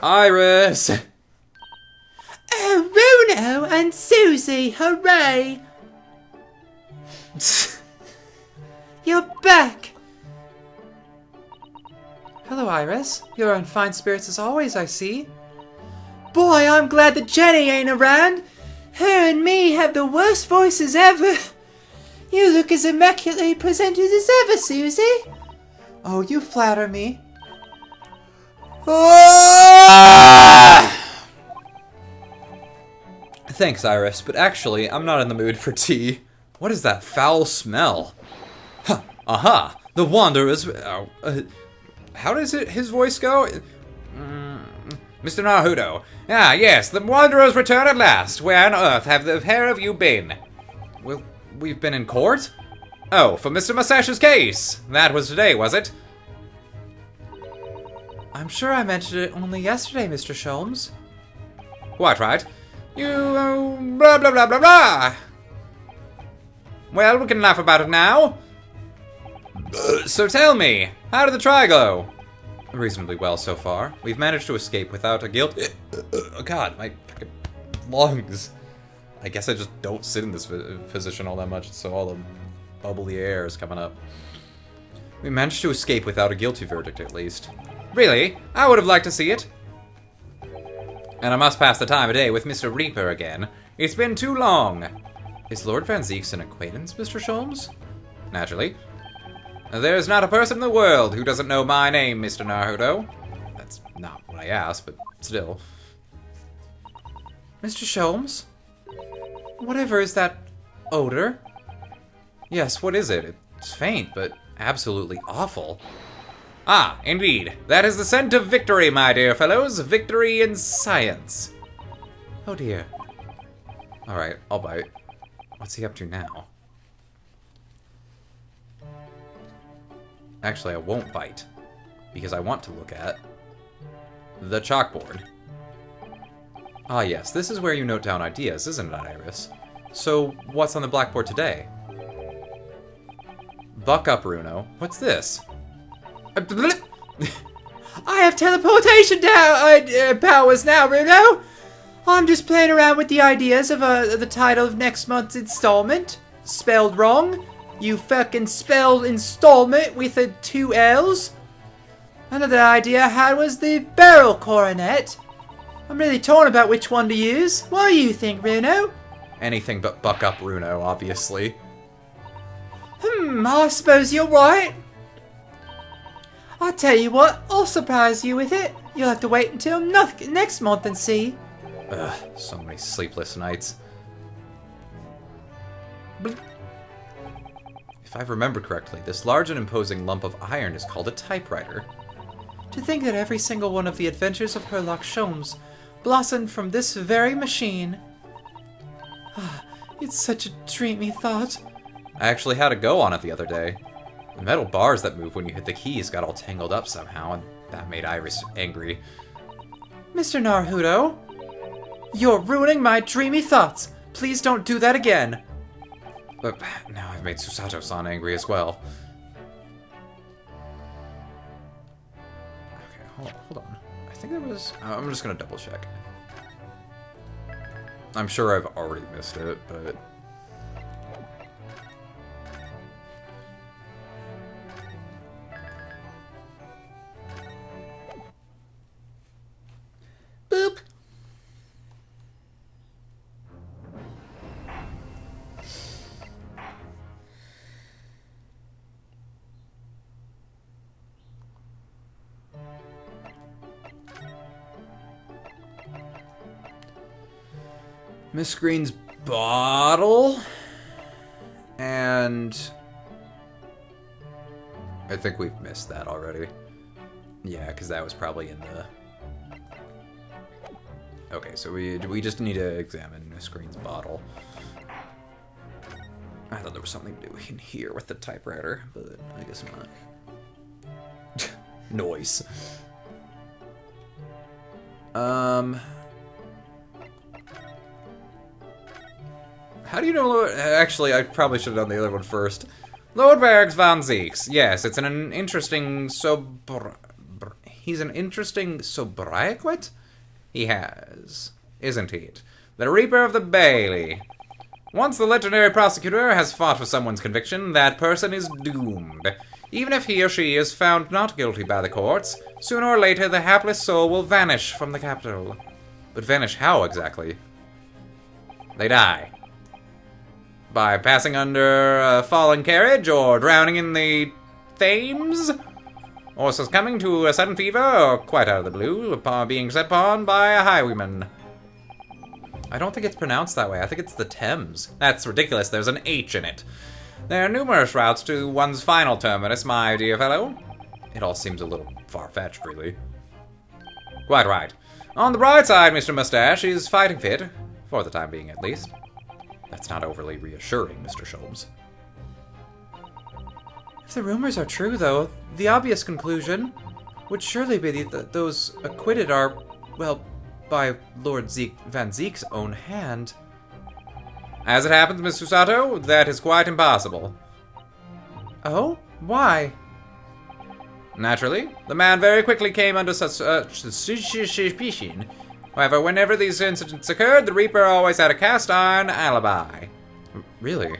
Iris! Oh, Bruno and Susie, hooray! You're back! Hello, Iris. You're in fine spirits as always, I see. Boy, I'm glad that Jenny ain't around. Her and me have the worst voices ever. You look as immaculately presented as ever, Susie. Oh, you flatter me. Thanks, Iris, but actually, I'm not in the mood for tea. What is that foul smell? Huh, aha! The Wanderers... how does his voice go? Mr. Naruto. Ah, yes, the Wanderers return at last. Where on earth have the pair of you been? Well, we've been in court? Oh, for Mr. Musash's case. That was today, was it? I'm sure I mentioned it only yesterday, Mr. Sholmes. Quite right. You, blah, blah, blah, blah, blah. Well, we can laugh about it now. So tell me, how did the try go? Reasonably well so far. We've managed to escape without a guilt... Oh god, my fucking lungs. I guess I just don't sit in this position all that much, so all the bubbly air is coming up. We managed to escape without a guilty verdict, at least. Really? I would have liked to see it. And I must pass the time of day with Mr. Reaper again. It's been too long. Is Lord Van Zeeks an acquaintance, Mr. Sholmes? Naturally. There's not a person in the world who doesn't know my name, Mr. Naruto. That's not what I asked, but still. Mr. Sholmes? Whatever is that odor? Yes, what is it? It's faint, but absolutely awful. Ah, indeed. That is the scent of victory, my dear fellows. Victory in science. Oh dear. Alright, I'll bite. What's he up to now? Actually, I won't bite, because I want to look at the chalkboard. Ah yes, this is where you note down ideas, isn't it, Iris? So, what's on the blackboard today? Buck up, Runo. What's this? I have teleportation powers now, Bruno! I'm just playing around with the ideas of the title of next month's installment. Spelled wrong. You fucking spelled installment with 2 L's. Another idea I had was the barrel coronet. I'm really torn about which one to use. What do you think, Bruno? Anything but buck up, Runo, obviously. I suppose you're right. I'll tell you what, I'll surprise you with it. You'll have to wait until next month and see. Ugh, so many sleepless nights. If I remember correctly, this large and imposing lump of iron is called a typewriter. To think that every single one of the adventures of Herlock Sholmes blossomed from this very machine. It's such a dreamy thought. I actually had a go on it the other day. The metal bars that move when you hit the keys got all tangled up somehow, and that made Iris angry. Mr. Naruto, you're ruining my dreamy thoughts. Please don't do that again. But now I've made Susato-san angry as well. Okay, hold on. I think there was... I'm just gonna double check. I'm sure I've already missed it, but... Boop! Miss Green's bottle, and I think we've missed that already. Yeah, because that was probably in the... Okay, so we just need to examine Miss Green's bottle. I thought there was something to do in here with the typewriter, but I guess not. Noise. How do you know Lord... Actually, I probably should have done the other one first. Lord Bergs Van Zeeks. Yes, it's an interesting he's an interesting sobriquet? He has, isn't it? The Reaper of the Bailey. Once the legendary prosecutor has fought for someone's conviction, that person is doomed. Even if he or she is found not guilty by the courts, sooner or later the hapless soul will vanish from the capital. But vanish how exactly? They die. By passing under a falling carriage, or drowning in the Thames? Or succumbing to a sudden fever, or quite out of the blue, upon being set upon by a highwayman. I don't think it's pronounced that way. I think it's the Thames. That's ridiculous. There's an H in it. There are numerous routes to one's final terminus, my dear fellow. It all seems a little far-fetched, really. Quite right. On the bright side, Mr. Mustache is fighting fit. For the time being, at least. That's not overly reassuring, Mr. Sholmes. If the rumors are true, though, the obvious conclusion would surely be that those acquitted are, well, by Lord Van Zeke's own hand. As it happens, Miss Susato, that is quite impossible. Oh? Why? Naturally, the man very quickly came under such suspicion. However, whenever these incidents occurred, the Reaper always had a cast-iron alibi. Really?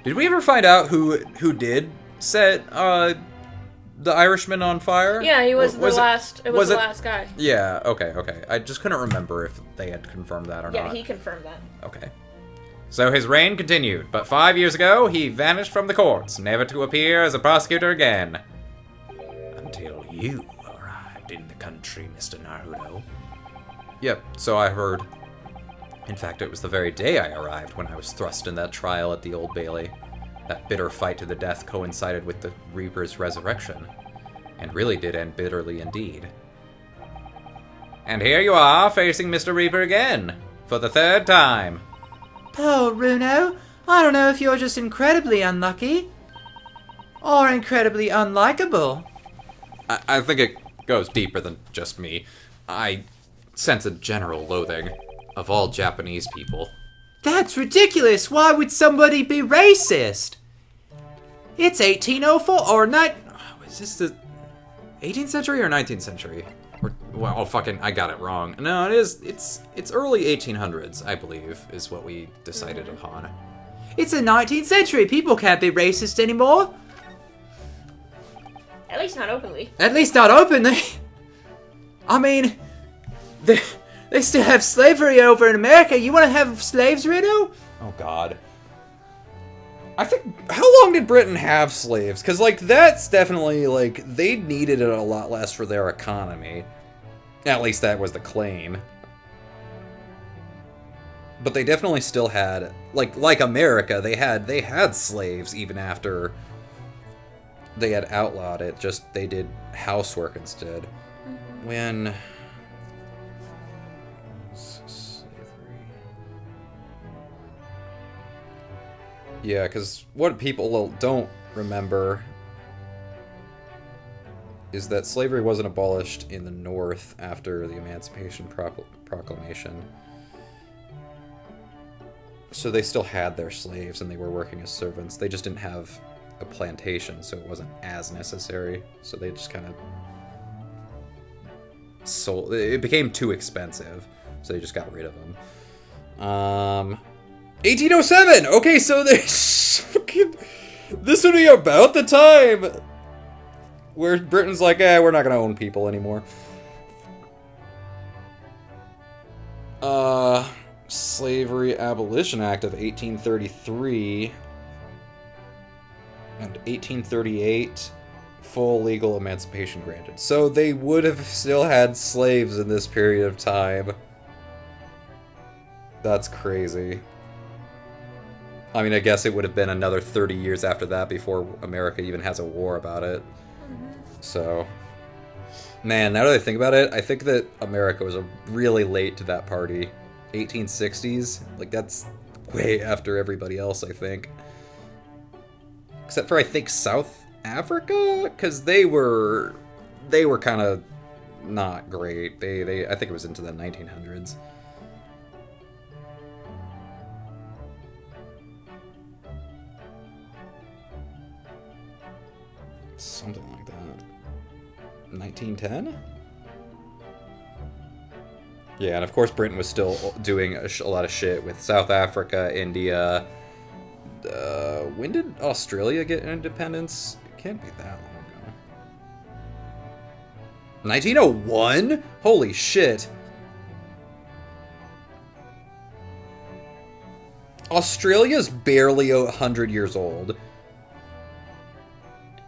Did we ever find out who did set the Irishman on fire? Yeah, he was the last. It was the last guy. Yeah. Okay. I just couldn't remember if they had confirmed that or not. Yeah, he confirmed that. Okay. So his reign continued, but 5 years ago he vanished from the courts, never to appear as a prosecutor again. Until you arrived in the country, Mr. Naruto. Yep. So I heard. In fact, it was the very day I arrived when I was thrust in that trial at the Old Bailey. That bitter fight to the death coincided with the Reaper's resurrection, and really did end bitterly indeed. And here you are, facing Mr. Reaper again, for the third time. Oh, Runo, I don't know if you're just incredibly unlucky, or incredibly unlikable. I think it goes deeper than just me. I sense a general loathing of all Japanese people. That's ridiculous! Why would somebody be racist? It's 1804 or not. Is this the 18th century or 19th century? Or, well, fucking, I got it wrong. No, it is. It's early 1800s, I believe, is what we decided upon. It's the 19th century. People can't be racist anymore. At least not openly. At least not openly. I mean, they still have slavery over in America. You want to have slaves, Rito? Oh, God. I think, how long did Britain have slaves? Because, like, that's definitely, like, they needed it a lot less for their economy. At least that was the claim. But they definitely still had, like America, they had slaves even after they had outlawed it. Just, they did housework instead. When... Yeah, because what people don't remember is that slavery wasn't abolished in the North after the Emancipation Proclamation. So they still had their slaves and they were working as servants. They just didn't have a plantation, so it wasn't as necessary. So they just kind of sold. It became too expensive, so they just got rid of them. 1807! Okay, so there's fucking... This would be about the time where Britain's like, we're not gonna own people anymore. Slavery Abolition Act of 1833 and 1838, full legal emancipation granted. So they would have still had slaves in this period of time. That's crazy. I mean, I guess it would have been another 30 years after that before America even has a war about it. So, man, now that I think about it, I think that America was really late to that party. 1860s? Like, that's way after everybody else, I think. Except for, I think, South Africa? Because they were kind of not great. I think it was into the 1900s. Something like that. 1910? Yeah, and of course Britain was still doing a lot of shit with South Africa, India. When did Australia get independence? It can't be that long ago. 1901? Holy shit. Australia's barely 100 years old.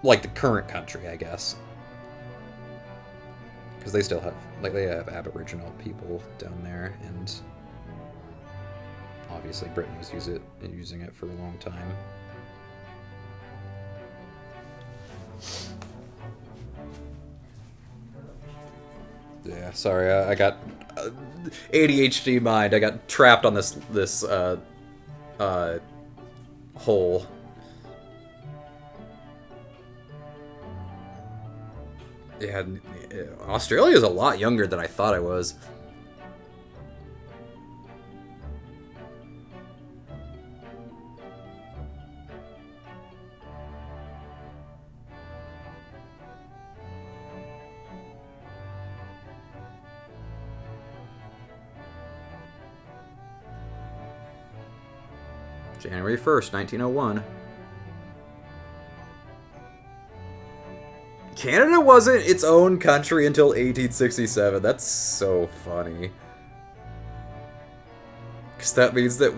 Like the current country, I guess. Because they still have, like, they have Aboriginal people down there, and obviously Britain was using it for a long time. Yeah, sorry, I got ADHD mind. I got trapped on this hole. Yeah, Australia's a lot younger than I thought I was. January 1st, 1901. Canada wasn't its own country until 1867. That's so funny. Because that means that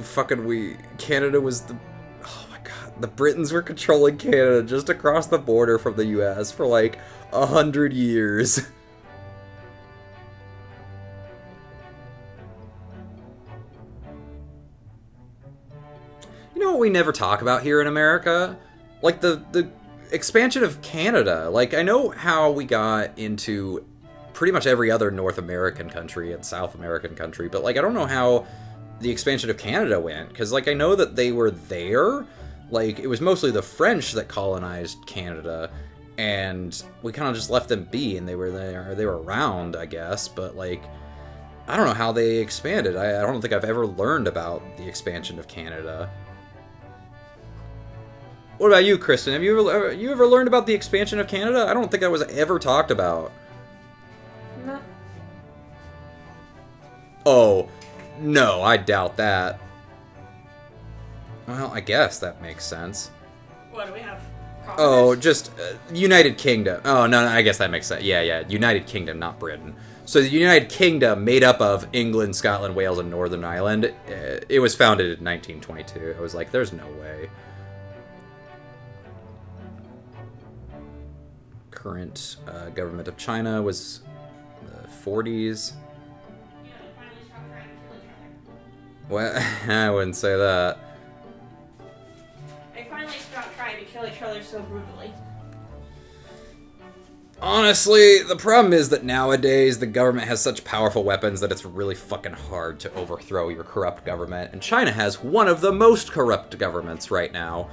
Canada was the... Oh my god. The Britons were controlling Canada just across the border from the US for like 100 years. You know what we never talk about here in America? Like the expansion of Canada. Like, I know how we got into pretty much every other North American country and South American country, but, like, I don't know how the expansion of Canada went, because, like, I know that they were there. Like, it was mostly the French that colonized Canada, and we kind of just left them be, and they were there, they were around, I guess, but, like, I don't know how they expanded. I don't think I've ever learned about the expansion of Canada. What about you, Kristen? Have you ever learned about the expansion of Canada? I don't think that was ever talked about. No. Oh, no, I doubt that. Well, I guess that makes sense. What do we have? Oh, just United Kingdom. Oh, no, I guess that makes sense. Yeah, United Kingdom, not Britain. So the United Kingdom, made up of England, Scotland, Wales, and Northern Ireland, it was founded in 1922. I was like, there's no way. Current government of China was the 40s. Well, I wouldn't say that. They finally stopped trying to kill each other so brutally. Honestly, the problem is that nowadays the government has such powerful weapons that it's really fucking hard to overthrow your corrupt government, and China has one of the most corrupt governments right now.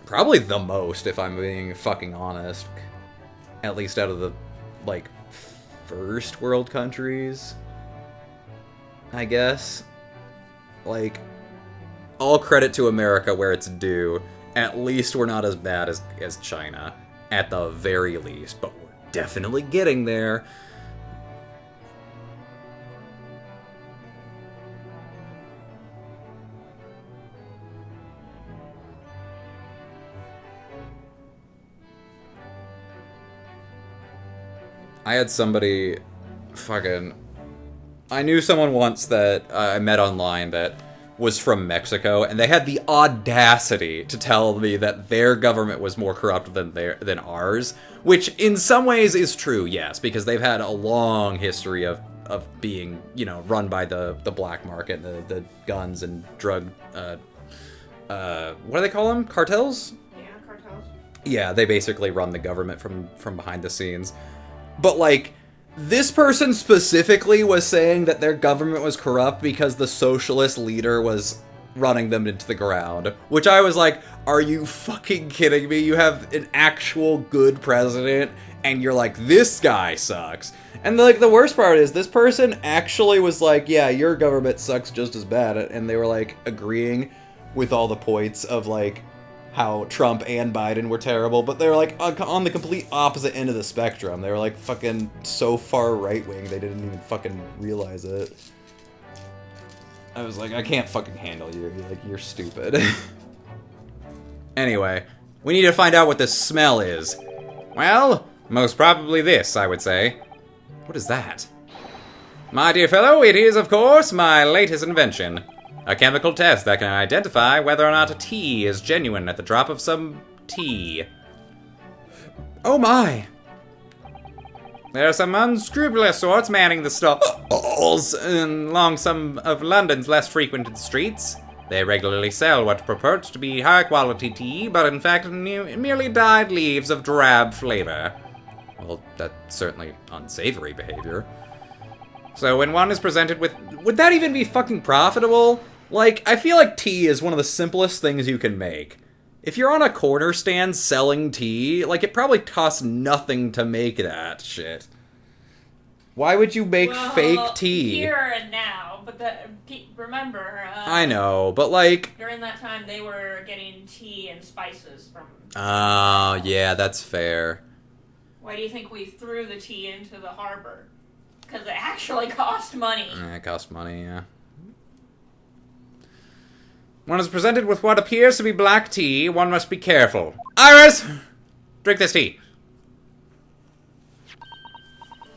Probably the most, if I'm being fucking honest. At least out of the, like, first world countries, I guess. Like, all credit to America where it's due. At least we're not as bad as China. At the very least. But we're definitely getting there. I had somebody I knew someone once that I met online that was from Mexico, and they had the audacity to tell me that their government was more corrupt than ours, which in some ways is true, yes, because they've had a long history of being, you know, run by the black market, the guns and drug, what do they call them? Cartels? Yeah, cartels. Yeah, they basically run the government from behind the scenes. But, like, this person specifically was saying that their government was corrupt because the socialist leader was running them into the ground. Which I was like, are you fucking kidding me? You have an actual good president, and you're like, this guy sucks. And, like, the worst part is, this person actually was like, yeah, your government sucks just as bad. And they were, like, agreeing with all the points of, like, how Trump and Biden were terrible, but they're like on the complete opposite end of the spectrum. They were like fucking so far right-wing they didn't even fucking realize it. I was like, I can't fucking handle you. You're stupid. Anyway, we need to find out what this smell is. Well, most probably this, I would say. What is that? My dear fellow, it is, of course, my latest invention. A chemical test that can identify whether or not a tea is genuine at the drop of some tea. Oh my! There are some unscrupulous sorts manning the stalls along some of London's less frequented streets. They regularly sell what purports to be high-quality tea, but in fact merely dyed leaves of drab flavor. Well, that's certainly unsavory behavior. So when one is presented with... Would that even be fucking profitable? Like, I feel like tea is one of the simplest things you can make. If you're on a corner stand selling tea, like, it probably costs nothing to make that shit. Why would you make fake tea? Here and now, but remember... I know, but like... During that time, they were getting tea and spices from... Oh, yeah, that's fair. Why do you think we threw the tea into the harbor? Because it actually cost money. It cost money, yeah. One is presented with what appears to be black tea. One must be careful. Iris! Drink this tea.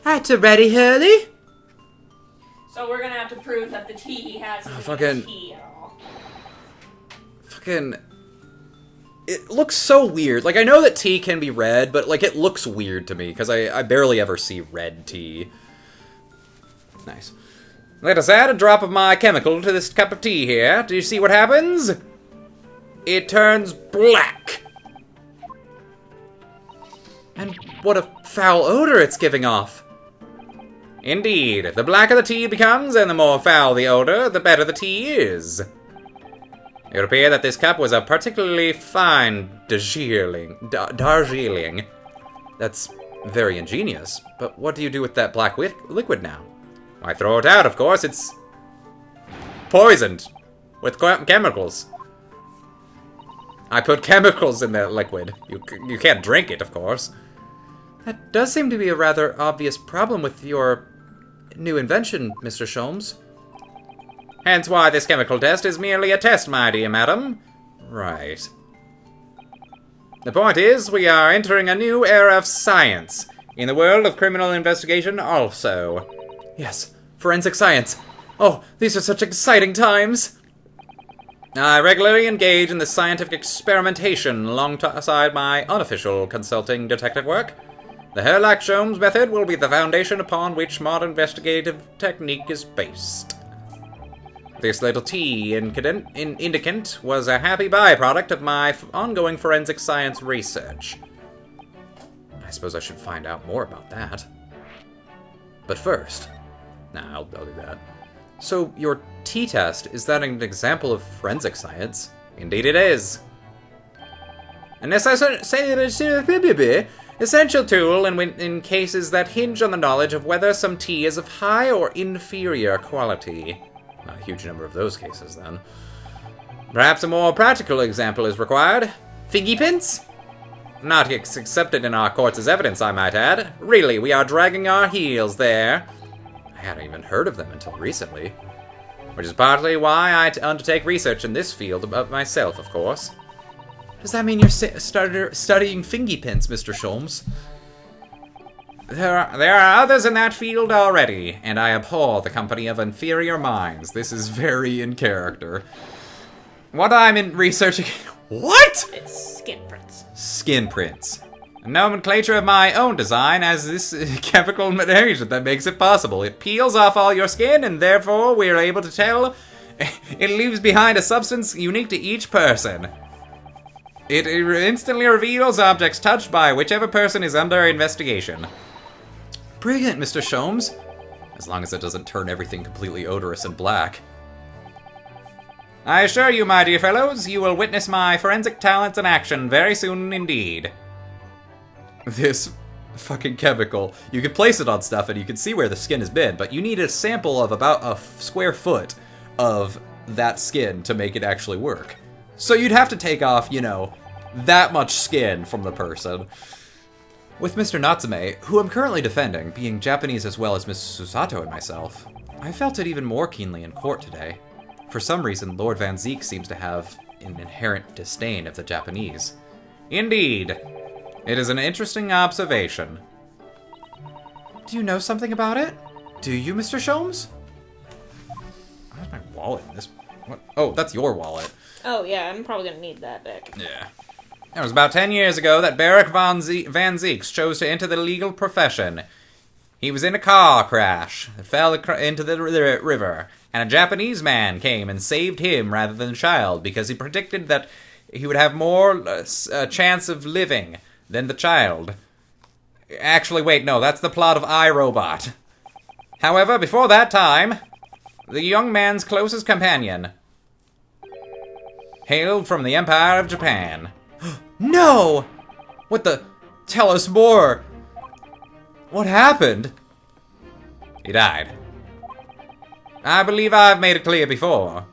At a ready, Hurley? So we're gonna have to prove that the tea has fucking... tea at all. Fucking... It looks so weird. Like, I know that tea can be red, but, like, it looks weird to me, because I barely ever see red tea. Nice. Let us add a drop of my chemical to this cup of tea here. Do you see what happens? It turns black. And what a foul odor it's giving off. Indeed, the blacker the tea becomes, and the more foul the odor, the better the tea is. It would appear that this cup was a particularly fine Darjeeling. That's very ingenious, but what do you do with that black liquid now? Why, throw it out, of course. It's poisoned with chemicals. I put chemicals in that liquid. You can't drink it, of course. That does seem to be a rather obvious problem with your new invention, Mr. Sholmes. Hence why this chemical test is merely a test, my dear madam. Right. The point is, we are entering a new era of science. In the world of criminal investigation also. Yes, forensic science. Oh, these are such exciting times. I regularly engage in the scientific experimentation alongside my unofficial consulting detective work. The Herlock-Sholmes method will be the foundation upon which modern investigative technique is based. This little tea indicant was a happy byproduct of my ongoing forensic science research. I suppose I should find out more about that. But first... Nah, I'll do that. So, your t-test, is that an example of forensic science? Indeed it is. An essential tool in cases that hinge on the knowledge of whether some tea is of high or inferior quality. Not a huge number of those cases, then. Perhaps a more practical example is required. Figgy pins? Not accepted in our courts as evidence, I might add. Really, we are dragging our heels there. I hadn't even heard of them until recently. Which is partly why I undertake research in this field about myself, of course. Does that mean you're studying fingy pins, Mr. Sholmes? There are others in that field already, and I abhor the company of inferior minds. This is very in character. What I'm researching... What?! It's skin prints. Skin prints. A nomenclature of my own design as this chemical agent that makes it possible. It peels off all your skin, and therefore we're able to tell it leaves behind a substance unique to each person. It instantly reveals objects touched by whichever person is under investigation. Brilliant, Mr. Sholmes. As long as it doesn't turn everything completely odorous and black. I assure you, my dear fellows, you will witness my forensic talents in action very soon indeed. This fucking chemical. You can place it on stuff and you can see where the skin has been, but you need a sample of about a square foot of that skin to make it actually work. So you'd have to take off, you know, that much skin from the person. With Mr. Natsume, who I'm currently defending, being Japanese as well as Miss Susato and myself, I felt it even more keenly in court today. For some reason, Lord Van Zeek seems to have an inherent disdain of the Japanese. Indeed. It is an interesting observation. Do you know something about it? Do you, Mr. Sholmes? Where's my wallet in this? What? Oh, that's your wallet. Oh, yeah, I'm probably gonna need that back. Yeah. It was about 10 years ago that Barrack Van Zeeks chose to enter the legal profession. He was in a car crash that fell into the river, and a Japanese man came and saved him rather than the child because he predicted that he would have more chance of living than the child. Actually, wait, no, that's the plot of iRobot. However, before that time, the young man's closest companion hailed from the Empire of Japan. No! What the? Tell us more! What happened? He died. I believe I've made it clear before.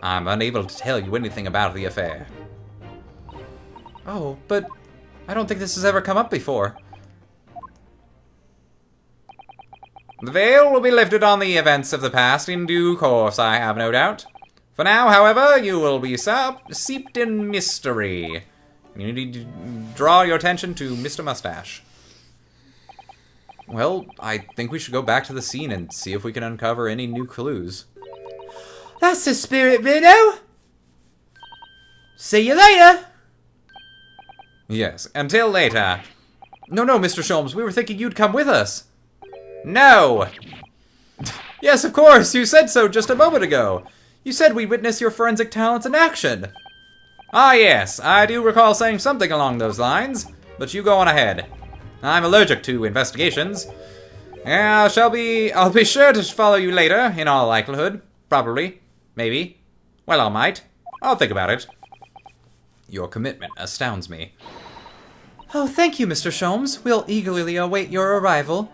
I'm unable to tell you anything about the affair. Oh, but I don't think this has ever come up before. The veil will be lifted on the events of the past in due course, I have no doubt. For now, however, you will be steeped in mystery. You need to draw your attention to Mr. Mustache. Well, I think we should go back to the scene and see if we can uncover any new clues. That's the spirit, Bruno! See you later! Yes, until later. No, Mr. Sholmes, we were thinking you'd come with us. No! Yes, of course, you said so just a moment ago. You said we'd witness your forensic talents in action. Ah, yes, I do recall saying something along those lines, but you go on ahead. I'm allergic to investigations. I'll be sure to follow you later, in all likelihood. Probably. Maybe. Well, I might. I'll think about it. Your commitment astounds me. Oh, thank you, Mr. Sholmes. We'll eagerly await your arrival.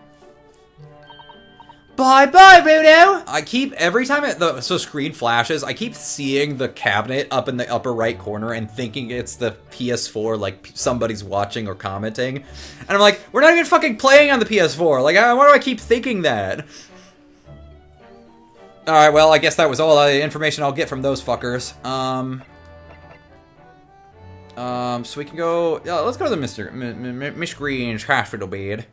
Bye-bye, Bruno! I keep, every time the screen flashes, I keep seeing the cabinet up in the upper right corner and thinking it's the PS4, like, somebody's watching or commenting. And I'm like, we're not even fucking playing on the PS4. Like, why do I keep thinking that? Alright, well, I guess that was all the information I'll get from those fuckers. So we can go, let's go to the Miss Green's hospital bed.